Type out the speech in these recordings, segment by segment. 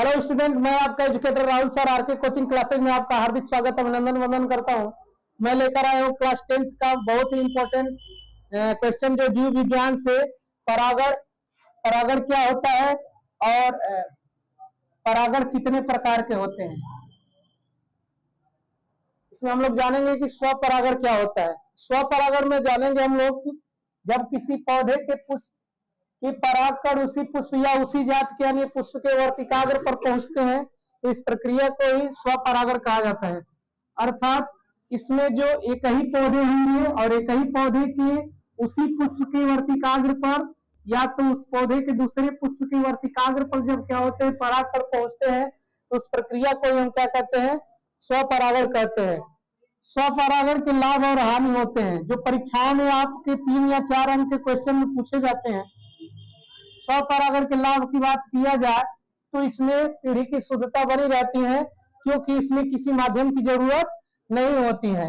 Hello student, मैं आपका educator Rahul sir RK coaching classes में आपका हार्दिक स्वागत अभिनंदन वंदन करता हूं। मैं लेकर आया हूं क्लास 10th का बहुत ही इंपॉर्टेंट क्वेश्चन जो जीव विज्ञान से परागण परागण क्या होता है और परागण कितने प्रकार के होते हैं। इसमें हम लोग जानेंगे कि स्वपरागण क्या होता है। स्वपरागण में जानेंगे हम लोग जब किसी पौधे के पुष्प कि परागकण उसी पुष्प या उसी जात के अन्य पुष्प के वर्तिकाग्र पर पहुंचते हैं तो इस प्रक्रिया को ही स्वपरागण कहा जाता है। अर्थात इसमें जो एक ही पौधे होंगे और एक ही पौधे के उसी पुष्प के वर्तिकाग्र पर या तो उस पौधे के दूसरे पुष्प के वर्तिकाग्र पर जब क्या होते हैं पराग पर पहुंचते हैं तो उस प्रक्रिया को हम क्या कहते हैं, स्वपरागण कहते हैं। स्वपरागण के लाभ और हानि होते हैं जो परीक्षाओं में आपके 3 या 4 अंक के क्वेश्चन में पूछे जाते हैं। स्वपरागण के लाभ की बात किया जाए तो इसमें पीढ़ी की शुद्धता बनी रहती है क्योंकि इसमें किसी माध्यम की जरूरत नहीं होती है।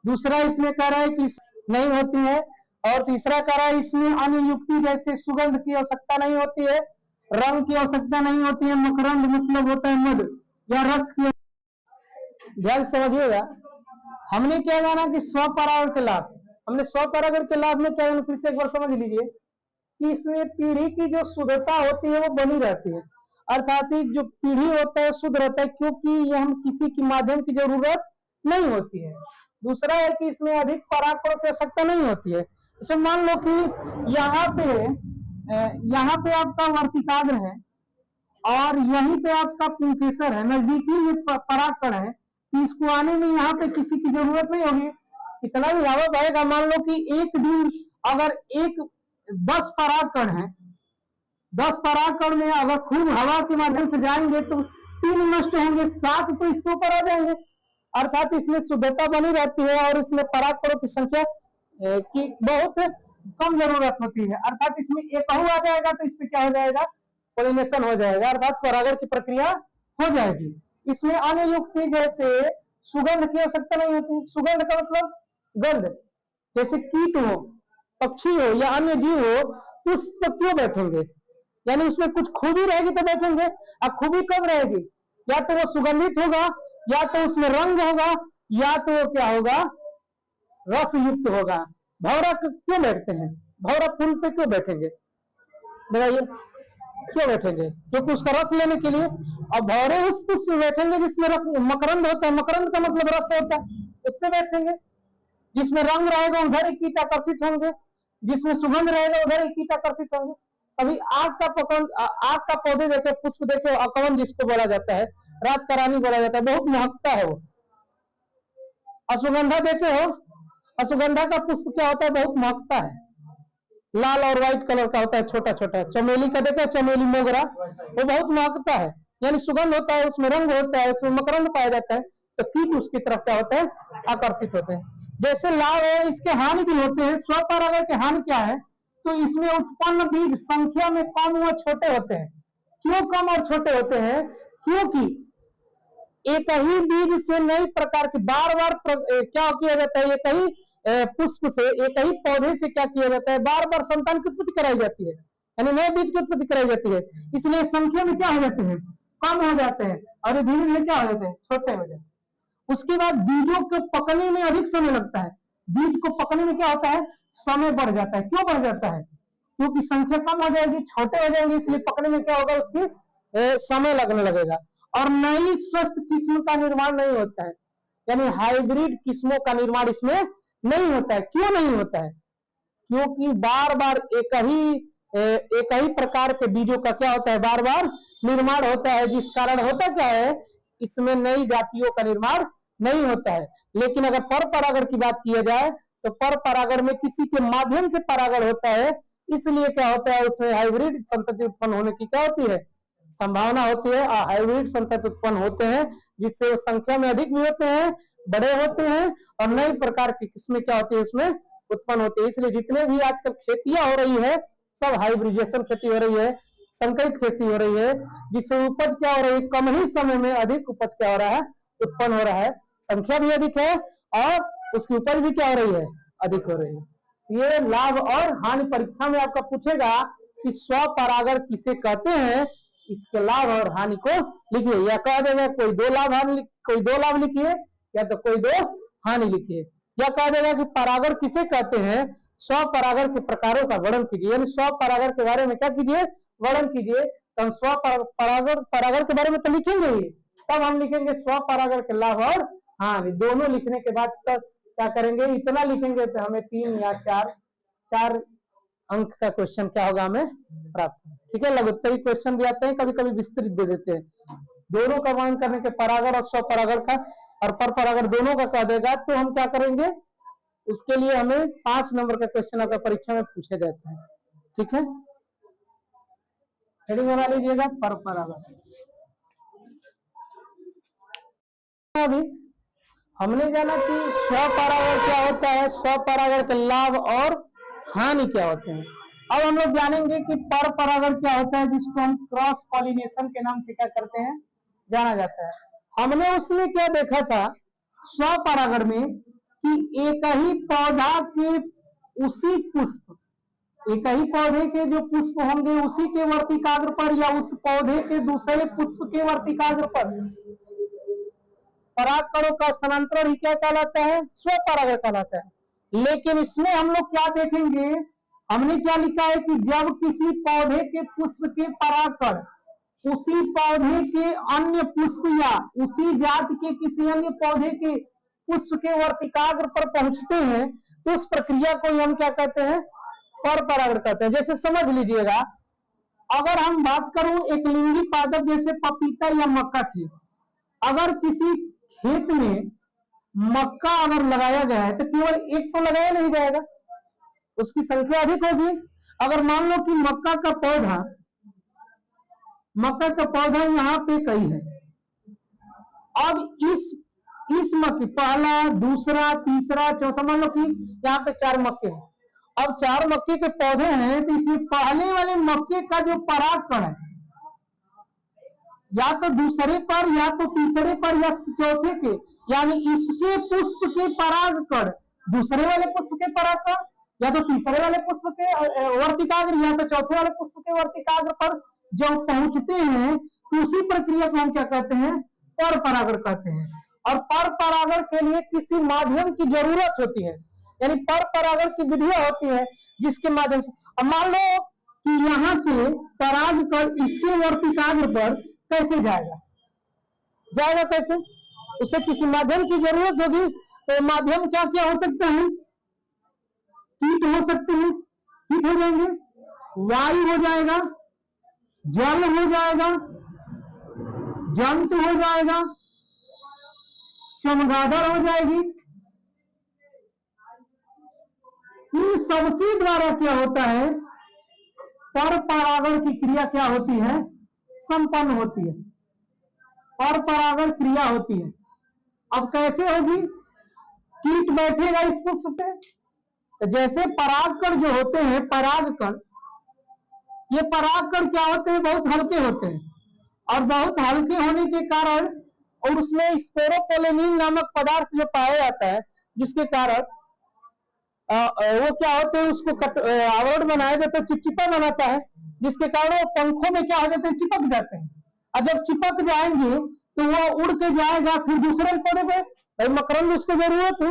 दूसरा इसमें कह रहा है कि नहीं होती है और तीसरा कह रहा है इसमें अन्य युक्ति जैसे सुगंध की आवश्यकता नहीं होती है, रंग की आवश्यकता नहीं होती है, मकरंद मतलब होता है मध या रस की। ध्यान समझिएगा, हमने क्या जाना कि स्वपरागण के लाभ, हमने स्वपरागण के लाभ में क्या फिर से एक बार समझ लीजिए कि इसमें पीढ़ी की जो शुद्धता होती है वो बनी रहती है। अर्थात जो पीढ़ी होता है शुद्ध रहता है क्योंकि ये हम किसी के माध्यम की जरूरत नहीं होती है। दूसरा है कि इसमें अधिक परागकण की आवश्यकता नहीं होती है। जैसे मान लो कि यहाँ पे आपका वर्तिकाग्र है और यहीं पे आपका पुंकेसर है, नजदीकी में परागकण है, तो इसको आने में यहाँ पे किसी की जरूरत नहीं होगी। इतना भी हवा बहेगा, मान लो कि एक दिन अगर 10 परागकण है, 10 परागकण में अगर खूब हवा के माध्यम से जाएंगे तो 3 नष्ट होंगे, 7 तो इसके ऊपर आ जाएंगे। अर्थात इसमें शुद्धता बनी रहती है और इसमें परागकणों की संख्या की बहुत कम जरूरत होती है। अर्थात इसमें एक आ जाएगा तो इसमें क्या हो जाएगा, पॉलिनेशन हो जाएगा, अर्थात परागण की प्रक्रिया हो जाएगी। इसमें अन्य युक्ति जैसे सुगंध की आवश्यकता नहीं होती। सुगंध का मतलब गंध, जैसे कीट हो, पक्षी हो या अन्य जीव हो उस पर क्यों बैठेंगे, यानी उसमें कुछ खूबी रहेगी तो बैठेंगे। अब खूबी कब रहेगी, या तो वो सुगंधित होगा या तो उसमें रंग होगा या तो वो क्या होगा, रस युक्त होगा। भौरा क्यों बैठते हैं, भौरा फूल पे क्यों बैठेंगे बताइए, क्यों बैठेंगे, क्योंकि उसका रस लेने के लिए। और भौरे उस पुष्प पे बैठेंगे जिसमें मकरंद होता है, मकरंद का मतलब रस होता है, उस पे बैठेंगे। जिसमें रंग रहेगा उधर ही कीट आकर्षित होंगे, जिसमें सुगंध रहेगा उधर ही कीट आकर्षित होंगे। अभी आग का पौधे देखे, पुष्प देखे, अकवन जिसको बोला जाता है, रात का रानी बोला जाता है, बहुत महकता है वो। अश्वगंधा देखे हो, अश्वगंधा का पुष्प क्या होता है, बहुत महकता है, लाल और व्हाइट कलर का होता है, छोटा छोटा। चमेली का देखा, चमेली मोगरा, वो बहुत महकता है, यानी सुगंध होता है, उसमें रंग होता है, उसमें मकरंद पाया जाता है, तो कीट उसकी तरफ क्या होता है, आकर्षित होते हैं। जैसे लाभ है इसके हानि भी होते हैं। स्वपरागण के हानि क्या है, तो इसमें उत्पन्न बीज संख्या में कम व छोटे होते हैं। क्यों कम और छोटे होते हैं, क्योंकि एक ही बीज से नई प्रकार की बार बार क्या किया जाता है, एक ही पुष्प से, एक ही पौधे से क्या किया जाता है, बार बार संतान की उत्पत्ति कराई जाती है, यानी नए बीज की उत्पत्ति कराई जाती है। इसलिए संख्या में क्या हो जाते हैं, कम हो जाते हैं और धीरे धीरे क्या हो जाते हैं, छोटे हो जाते हैं। उसके बाद बीजों को पकने में अधिक समय लगता है। बीज को पकने में क्या होता है, समय बढ़ जाता है। क्यों बढ़ जाता है, क्योंकि संख्या कम हो जाएगी, छोटे हो जाएंगे, इसलिए पकने में क्या होगा, उसकी समय लगने लगेगा। और नई स्वस्थ किस्म का निर्माण नहीं होता है, यानी हाइब्रिड किस्मों का निर्माण इसमें नहीं होता है। क्यों नहीं होता है, क्योंकि बार बार एक ही प्रकार के बीजों का क्या होता है, बार बार निर्माण होता है, जिस कारण होता क्या है, इसमें नई जातियों का निर्माण नहीं होता है। लेकिन अगर पर परागण की बात किया जाए तो पर परागण में किसी के माध्यम से परागण होता है, इसलिए क्या होता है, उसमें हाइब्रिड संतति उत्पन्न होने की क्या होती है, संभावना होती है। हाइब्रिड संतति उत्पन्न होते हैं जिससे संख्या में अधिक भी होते हैं, बड़े होते हैं और नई प्रकार की किस्में क्या होती है उसमें उत्पन्न होती है। इसलिए जितने भी आजकल खेतियां हो रही है सब हाइब्रिडेशन खेती हो रही है, संकरित खेती हो रही है, जिससे उपज क्या हो रही है, कम ही समय में अधिक उपज क्या हो रहा है, उत्पन्न हो रहा है। संख्या भी अधिक है और उसकी उपज भी क्या हो रही है, अधिक हो रही है। ये लाभ और हानि परीक्षा में आपका पूछेगा कि स्वपरागण किसे कहते हैं, इसके लाभ और हानि को लिखिए, या कह देगा कोई दो लाभ लिखिए, या तो कोई दो हानि लिखिए, या कह देगा कि परागण किसे कहते हैं, स्वपरागण के प्रकारों का वर्णन कीजिए, यानी स्वपरागण के बारे में क्या कीजिए, वर्णन कीजिए। तो हम परागण के बारे में तो लिखेंगे ही, तब हम लिखेंगे स्वपरागण के लाभ और हानि। दोनों लिखने के बाद तो क्या करेंगे, इतना लिखेंगे तो हमें 3 या 4 अंक का क्वेश्चन क्या होगा, हमें प्राप्त। ठीक है, लघुत्तरी क्वेश्चन भी आते हैं, कभी कभी विस्तृत दे देते हैं। दोनों का वर्णन करने के, परागण और स्वपरागण का और पर परागण दोनों का कह देगा, तो हम क्या करेंगे, उसके लिए हमें 5 नंबर का क्वेश्चन अगर परीक्षा में पूछे जाते हैं। ठीक है, हेडिंग बना लीजिएगा, पर परागण। अभी हमने जाना कि स्वपरागण क्या होता है, स्वपरागण के लाभ और हानि क्या होते हैं। अब हम लोग जानेंगे कि पर परागण क्या होता है, जिसको हम क्रॉस पॉलिनेशन के नाम से क्या करते हैं, जाना जाता है। हमने उसमें क्या देखा था स्वपरागण में कि एक ही पौधा के उसी पुष्प, एक ही पौधे के जो पुष्प होंगे उसी के वर्तिकाग्र पर या उस पौधे के दूसरे पुष्प के वर्तिकाग्र पर परागकणों का स्थानांतरण ही क्या कहलाता है, स्वपरागण कहलाता है। लेकिन इसमें हम लोग क्या देखेंगे, हमने क्या लिखा है कि जब किसी पौधे के पुष्प के परागकण उसी पौधे के अन्य पुष्प या उसी जात के किसी अन्य पौधे के पुष्प के वर्तिकाग्र पर पहुंचते हैं, तो उस प्रक्रिया को हम क्या कहते हैं, पर परागण कहते हैं। जैसे समझ लीजिएगा, अगर हम बात करूं एक लिंगी पादप जैसे पपीता या मक्का की, अगर किसी खेत में मक्का अगर लगाया गया है तो केवल एक तो लगाया नहीं जाएगा, उसकी संख्या अधिक होगी। अगर मान लो कि मक्का का पौधा यहाँ पे कई है, अब इस मक्के पहला, दूसरा, तीसरा, चौथा, मान लो कि यहाँ पे 4 मक्के हैं। अब 4 मक्के के पौधे हैं, तो इसमें पहले वाले मक्के का जो परागकण है या तो दूसरे पर या तो तीसरे पर या चौथे के, यानी इसके पुष्प के परागकण दूसरे वाले पुष्प के परागकण या तो तीसरे वाले पुष्प के वर्तिकाग्र या तो चौथे वाले पुष्प के वर्तिकाग्र पर जब पहुंचते हैं, तो उसी प्रक्रिया को हम क्या कहते हैं, पर परागण कहते हैं। और पर परागण के लिए किसी माध्यम की जरूरत होती है, यानी पर परागण की विधियां होती है जिसके माध्यम से, अब मान लो कि यहाँ से परागकण इसके वर्तिकाग्र पर कैसे जाएगा कैसे, उसे किसी माध्यम की जरूरत होगी। तो माध्यम क्या क्या हो सकते हैं, कीट हो सकते हैं, कीट हो जाएंगे, वायु हो जाएगा, जल हो जाएगा, जंतु हो जाएगा, चमगादड़ हो जाएगी। इन सबके द्वारा क्या होता है, पर परागण की क्रिया क्या होती है, संपन्न होती है, पर परागण क्रिया होती है। अब कैसे होगी, कीट बैठेगा इस पुष्प पे, तो जैसे परागकण जो होते हैं, परागकण, ये परागकण क्या होते हैं, बहुत हल्के होते हैं, और बहुत हल्के होने के कारण और उसमें स्पोरोपोलेनिन नामक पदार्थ जो पाया जाता है, जिसके कारण वो क्या होते हैं, उसको आवरण बनाया जाता है, चिपचिपा बनाता है, जिसके कारण वो पंखों में क्या हो जाते हैं, चिपक जाते हैं। और जब चिपक जाएंगे तो वो उड़ के जाएगा फिर दूसरे पौधे पे, भाई मकरंद उसको जरूरत है,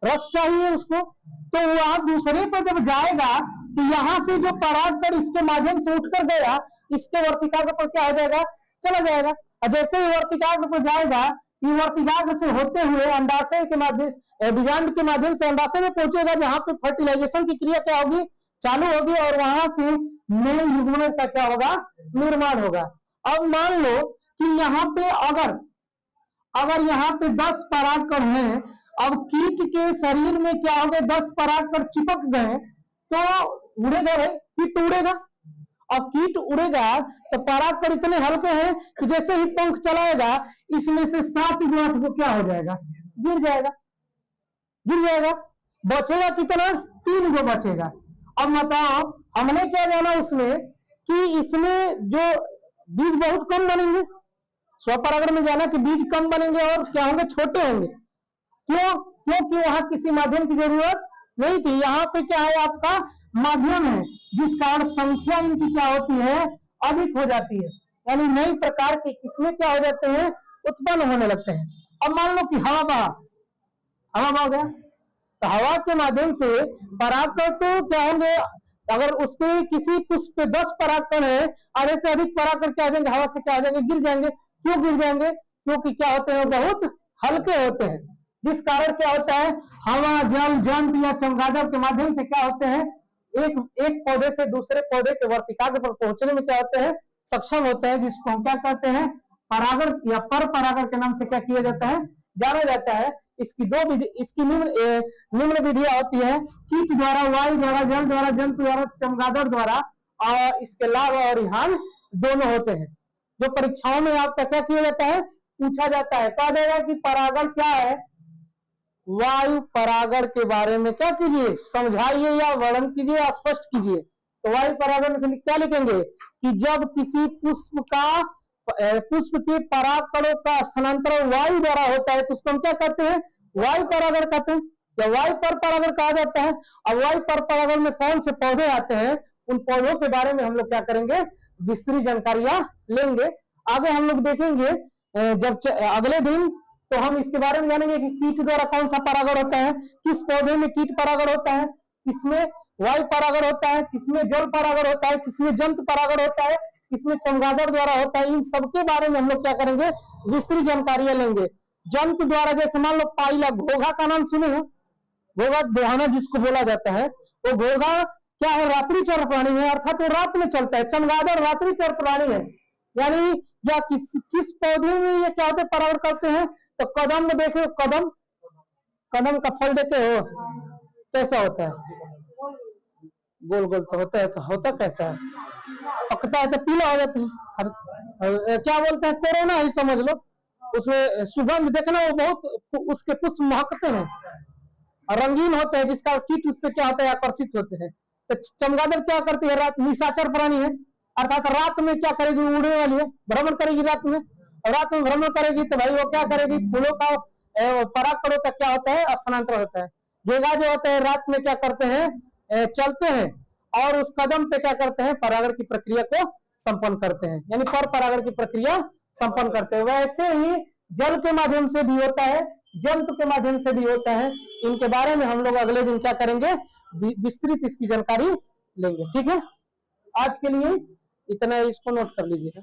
रस चाहिए उसको, तो वह दूसरे पर जब जाएगा तो यहाँ से जो परागकण इसके माध्यम से उठकर गया, इसके वर्तिकाग्र पर क्या हो जाएगा, चला जाएगा। और जैसे ही वर्तिकाग्र पर जाएगा, ये वर्तिकाग्र से होते हुए अंडाशय के माध्यम, बीजांड के माध्यम से अंडाशय में पहुंचेगा, जहां पे फर्टिलाइजेशन की क्रिया क्या होगी, चालू होगी, और वहां से नए युग्मन का क्या होगा, निर्माण होगा। अब मान लो कि यहाँ पे अगर यहाँ पे 10 परागकण हैं, अब कीट के शरीर में क्या हो गए, 10 परागकण चिपक गए, तो उड़ेगा भाई, कीट उड़ेगा, और कीट उड़ेगा तो परागकण इतने हल्के हैं कि जैसे ही पंख चलाएगा, इसमें से 7 या 8 को क्या हो जाएगा, गिर जाएगा, बचेगा कितना, 3 गो बचेगा। अब बताओ हमने क्या जाना उसमें कि इसमें जो बीज बहुत कम बनेंगे, स्वपरागण में जाना कि बीज कम बनेंगे और क्या होंगे, छोटे होंगे। क्योंकि वहां किसी माध्यम की जरूरत नहीं थी, यहाँ पे क्या है, आपका माध्यम है, जिस कारण संख्या इनकी क्या होती है, अधिक हो जाती है। यानी नई प्रकार के किस्में क्या हो जाते हैं, उत्पन्न होने लगते हैं। अब मान लो कि हवा बहा गया, तो हवा के माध्यम से परागकण तो क्या होंगे, अगर उसपे किसी पुष्प पे 10 परागकण है, आधे से अधिक परागकण क्या हो जाएंगे, हवा से क्या हो जाएंगे, गिर जाएंगे। क्यों गिर जाएंगे, क्योंकि क्या होते हैं, बहुत हल्के होते हैं, जिस कारण क्या होता है, हवा, जल, जंतु या चमगादड़ के माध्यम से क्या होते हैं, एक पौधे से दूसरे पौधे के वर्तिकाग्र पर पहुंचने में क्या होते हैं, सक्षम होते हैं, जिसको हम क्या कहते हैं, परागण या पर परागण के नाम से क्या किया जाता है, जाना जाता है। इसकी दो विधि, इसकी निम्न विधियां होती है, कीट द्वारा, वायु द्वारा, जल द्वारा, जंतु द्वारा, चमगादड़ द्वारा, और इसके लाभ और हानि दोनों होते हैं। जो परीक्षाओं में आपका क्या किया जाता है, पूछा जाता है, कहा जाएगा कि परागण क्या है, वायु परागण के बारे में क्या कीजिए, समझाइए या वर्णन कीजिए या स्पष्ट कीजिए। तो वायु परागण में क्या लिखेंगे कि जब किसी पुष्प के परागकणों का स्थानांतरण वायु द्वारा होता है तो उसको हम क्या कहते हैं, वायु परागण कहते हैं, या वायु पर परागण कहा जाता है। अब वायु पर परागण में कौन से पौधे आते हैं, उन पौधों के बारे में हम लोग क्या करेंगे, विस्तृत जानकारियां लेंगे। आगे हम लोग देखेंगे जब अगले दिन, तो हम इसके बारे में जानेंगे कि कीट द्वारा कौन सा परागण होता है, किस पौधे में कीट परागण होता है, किसमें वायु परागण होता है, किसमें जल परागण होता है, किसमें जंतु परागण होता है, किसमें चमगादड़ द्वारा होता है। इन सबके बारे में हम लोग क्या करेंगे, विस्तृत जानकारियां लेंगे। जंतु द्वारा जैसे मान लो पाइला, घोघा का नाम सुने हो, घोघा दोहाना जिसको बोला जाता है, वो घोघा क्या है, रात्रिचर प्राणी है, अर्थात वो रात में चलता है। चमगादड़ रात्रिचर प्राणी है, यानी या किस पौधे में ये क्या होते हैं, परागण करते हैं। तो कदम में देखे, कदम का फल देखे हो कैसा होता है, गोल गोल तो होता है, तो होता कैसा है, पकता है तो पीला हो जाता है, क्या बोलते हैं, कोरोना ही समझ लो। उसमें सुगंध देखना, वो बहुत उसके पुष्प महकते हैं और रंगीन होते हैं, जिसका कीट उस पर क्या होता है, आकर्षित होते हैं। तो चमगादड़ क्या करती है, रात निशाचर प्राणी है, अर्थात रात में क्या करेगी, उड़ने वाली है, भ्रमण करेगी रात में, और रात में भ्रमण करेगी तो भाई वो क्या करेगी, फूलों का परागकणों का क्या होता है, स्थानांतरण होता है। गेगा जो होते हैं रात में क्या करते हैं, चलते हैं, और उस कदम पे क्या करते हैं, परागण की प्रक्रिया को संपन्न करते हैं, यानी पर परागण की प्रक्रिया संपन्न करते हैं। वैसे ही जल के माध्यम से भी होता है, जंतु के माध्यम से भी होता है। इनके बारे में हम लोग अगले दिन क्या करेंगे, विस्तृत इसकी जानकारी लेंगे। ठीक है, आज के लिए इतना, इसको नोट कर लीजिएगा।